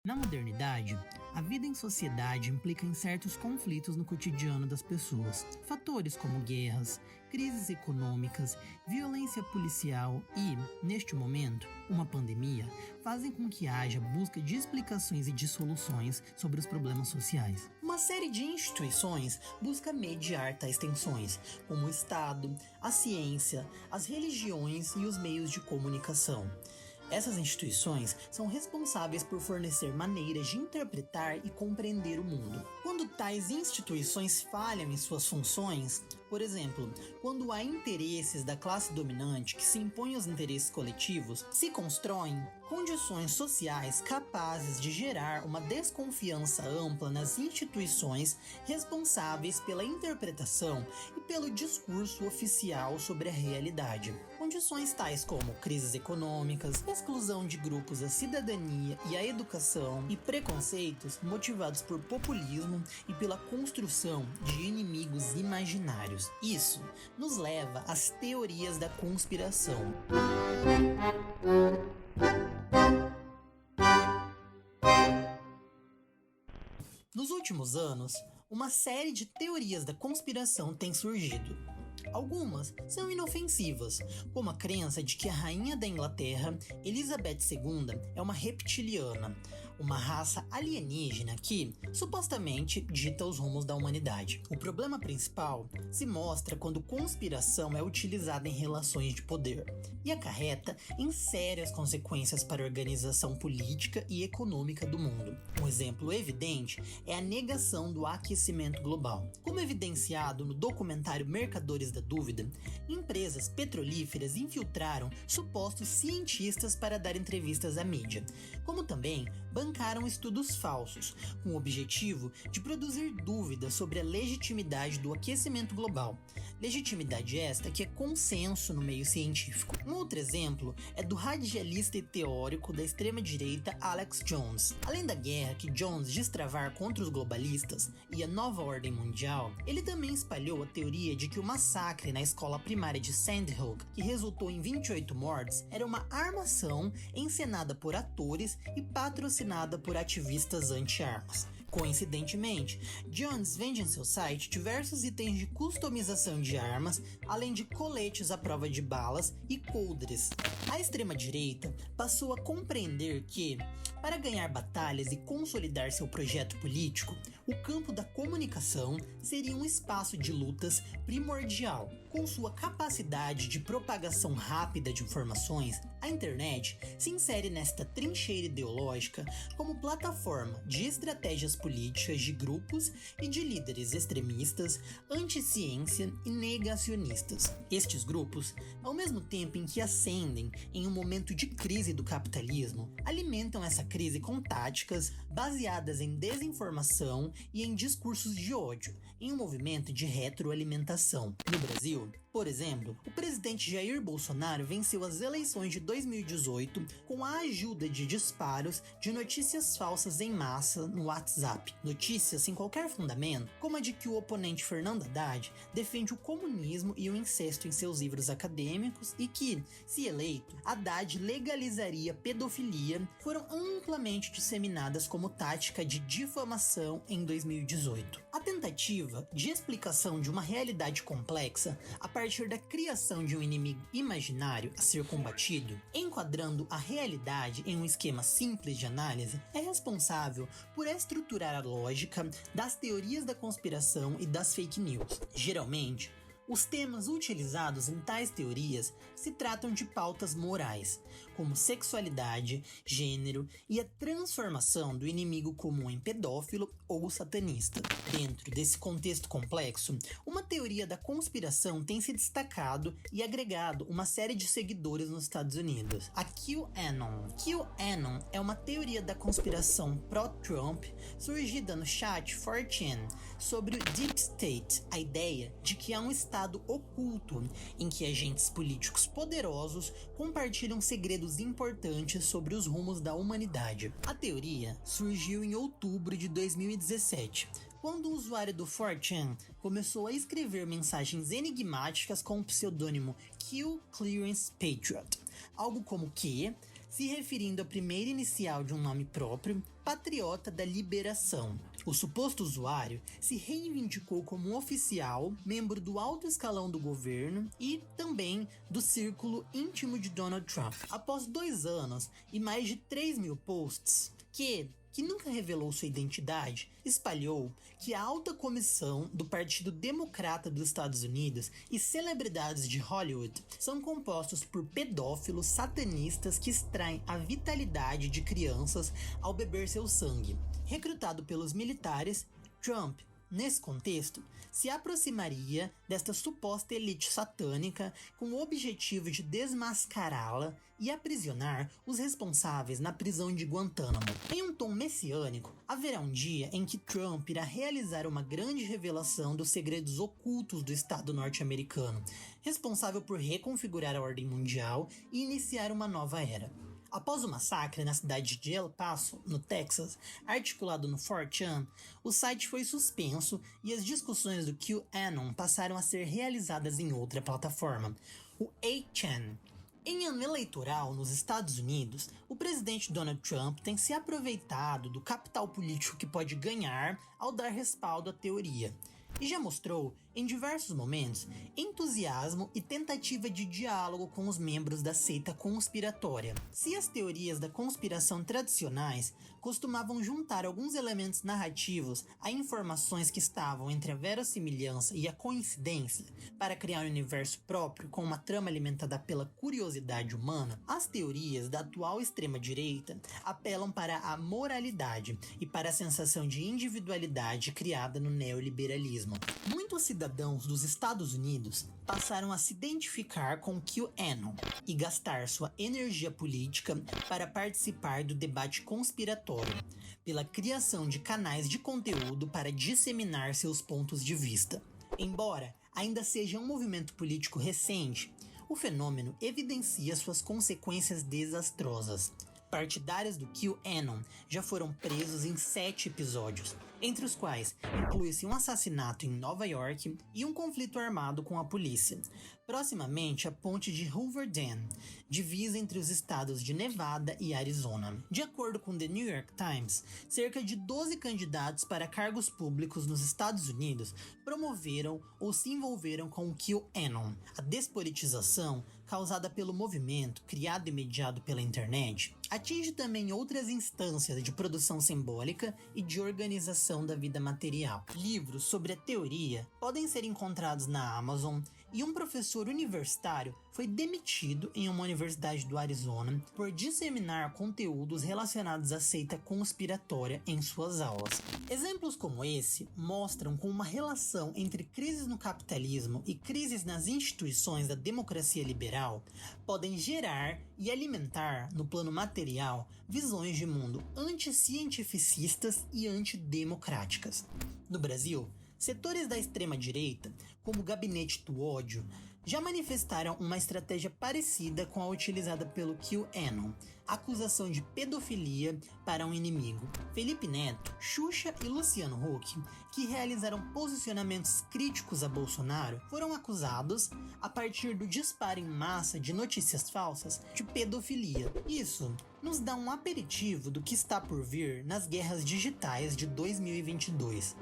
Na modernidade, a vida em sociedade implica em certos conflitos no cotidiano das pessoas. Fatores como guerras, crises econômicas, violência policial e, neste momento, uma pandemia, fazem com que haja busca de explicações e de soluções sobre os problemas sociais. Uma série de instituições busca mediar tais tensões, como o Estado, a ciência, as religiões e os meios de comunicação. Essas instituições são responsáveis por fornecer maneiras de interpretar e compreender o mundo. Quando tais instituições falham em suas funções, por exemplo, quando há interesses da classe dominante que se impõem aos interesses coletivos, se constroem condições sociais capazes de gerar uma desconfiança ampla nas instituições responsáveis pela interpretação e pelo discurso oficial sobre a realidade. Condições tais como crises econômicas, exclusão de grupos da cidadania e a educação e preconceitos motivados por populismo e pela construção de inimigos imaginários. Isso nos leva às teorias da conspiração. Nos últimos anos, uma série de teorias da conspiração tem surgido. Algumas são inofensivas, como a crença de que a rainha da Inglaterra, Elizabeth II, é uma reptiliana, uma raça alienígena que, supostamente, dita os rumos da humanidade. O problema principal se mostra quando conspiração é utilizada em relações de poder e acarreta em sérias consequências para a organização política e econômica do mundo. Um exemplo evidente é a negação do aquecimento global. Como evidenciado no documentário Mercadores da Dúvida, empresas petrolíferas infiltraram supostos cientistas para dar entrevistas à mídia, como também bancaram estudos falsos, com o objetivo de produzir dúvidas sobre a legitimidade do aquecimento global. Legitimidade esta que é consenso no meio científico. Um outro exemplo é do radialista e teórico da extrema-direita Alex Jones. Além da guerra que Jones diz travar contra os globalistas e a nova ordem mundial, ele também espalhou a teoria de que o massacre na escola primária de Sandhook, que resultou em 28 mortes, era uma armação encenada por atores e patrocinada por ativistas anti-armas. Coincidentemente, Jones vende em seu site diversos itens de customização de armas, além de coletes à prova de balas e coldres. A extrema-direita passou a compreender que, para ganhar batalhas e consolidar seu projeto político, o campo da comunicação seria um espaço de lutas primordial. Com sua capacidade de propagação rápida de informações, a internet se insere nesta trincheira ideológica como plataforma de estratégias políticas de grupos e de líderes extremistas, anti-ciência e negacionistas. Estes grupos, ao mesmo tempo em que ascendem em um momento de crise do capitalismo, alimentam essa crise com táticas baseadas em desinformação e em discursos de ódio, em um movimento de retroalimentação. No Brasil, por exemplo, o presidente Jair Bolsonaro venceu as eleições de 2018 com a ajuda de disparos de notícias falsas em massa no WhatsApp. Notícias sem qualquer fundamento, como a de que o oponente Fernando Haddad defende o comunismo e o incesto em seus livros acadêmicos e que, se eleito, Haddad legalizaria pedofilia, foram amplamente disseminadas como tática de difamação em 2018. A tentativa de explicação de uma realidade complexa a partir da criação de um inimigo imaginário a ser combatido, enquadrando a realidade em um esquema simples de análise, é responsável por estruturar a lógica das teorias da conspiração e das fake news. Geralmente, os temas utilizados em tais teorias se tratam de pautas morais, como sexualidade, gênero e a transformação do inimigo comum em pedófilo ou satanista. Dentro desse contexto complexo, uma teoria da conspiração tem se destacado e agregado uma série de seguidores nos Estados Unidos, a QAnon. QAnon é uma teoria da conspiração pró-Trump surgida no chat 4chan sobre o Deep State, a ideia de que há um estado oculto em que agentes políticos poderosos compartilham segredos importantes sobre os rumos da humanidade. A teoria surgiu em outubro de 2017, quando o usuário do 4chan começou a escrever mensagens enigmáticas com o pseudônimo Q Clearance Patriot, algo como Q, se referindo à primeira inicial de um nome próprio, patriota da liberação. O suposto usuário se reivindicou como um oficial, membro do alto escalão do governo e também do círculo íntimo de Donald Trump. Após 2 anos e mais de 3.000 posts, que nunca revelou sua identidade, espalhou que a alta comissão do Partido Democrata dos Estados Unidos e celebridades de Hollywood são compostos por pedófilos satanistas que extraem a vitalidade de crianças ao beber seu sangue. Recrutado pelos militares, Trump, nesse contexto, se aproximaria desta suposta elite satânica com o objetivo de desmascará-la e aprisionar os responsáveis na prisão de Guantánamo. Em um tom messiânico, haverá um dia em que Trump irá realizar uma grande revelação dos segredos ocultos do Estado norte-americano, responsável por reconfigurar a ordem mundial e iniciar uma nova era. Após o massacre na cidade de El Paso, no Texas, articulado no 4chan, o site foi suspenso e as discussões do QAnon passaram a ser realizadas em outra plataforma, o 8chan. Em ano eleitoral nos Estados Unidos, o presidente Donald Trump tem se aproveitado do capital político que pode ganhar ao dar respaldo à teoria. E já mostrou, em diversos momentos, entusiasmo e tentativa de diálogo com os membros da seita conspiratória. Se as teorias da conspiração tradicionais costumavam juntar alguns elementos narrativos a informações que estavam entre a verossimilhança e a coincidência para criar um universo próprio com uma trama alimentada pela curiosidade humana, as teorias da atual extrema-direita apelam para a moralidade e para a sensação de individualidade criada no neoliberalismo. Muitos cidadãos dos Estados Unidos passaram a se identificar com o QAnon e gastar sua energia política para participar do debate conspiratório, pela criação de canais de conteúdo para disseminar seus pontos de vista. Embora ainda seja um movimento político recente, o fenômeno evidencia suas consequências desastrosas. Partidários do QAnon já foram presos em 7 episódios, entre os quais inclui-se um assassinato em Nova York e um conflito armado com a polícia. Proximamente, a ponte de Hoover Dam, divisa entre os estados de Nevada e Arizona. De acordo com The New York Times, cerca de 12 candidatos para cargos públicos nos Estados Unidos promoveram ou se envolveram com o QAnon. A despolitização causada pelo movimento, criado e mediado pela internet, atinge também outras instâncias de produção simbólica e de organização da vida material. Livros sobre a teoria podem ser encontrados na Amazon, e um professor universitário foi demitido em uma universidade do Arizona por disseminar conteúdos relacionados à seita conspiratória em suas aulas. Exemplos como esse mostram como uma relação entre crises no capitalismo e crises nas instituições da democracia liberal podem gerar e alimentar, no plano material, visões de mundo anticientificistas e antidemocráticas. No Brasil, setores da extrema-direita, como o Gabinete do Ódio, já manifestaram uma estratégia parecida com a utilizada pelo QAnon, acusação de pedofilia para um inimigo. Felipe Neto, Xuxa e Luciano Huck, que realizaram posicionamentos críticos a Bolsonaro, foram acusados, a partir do disparo em massa de notícias falsas, de pedofilia. Isso nos dá um aperitivo do que está por vir nas guerras digitais de 2022.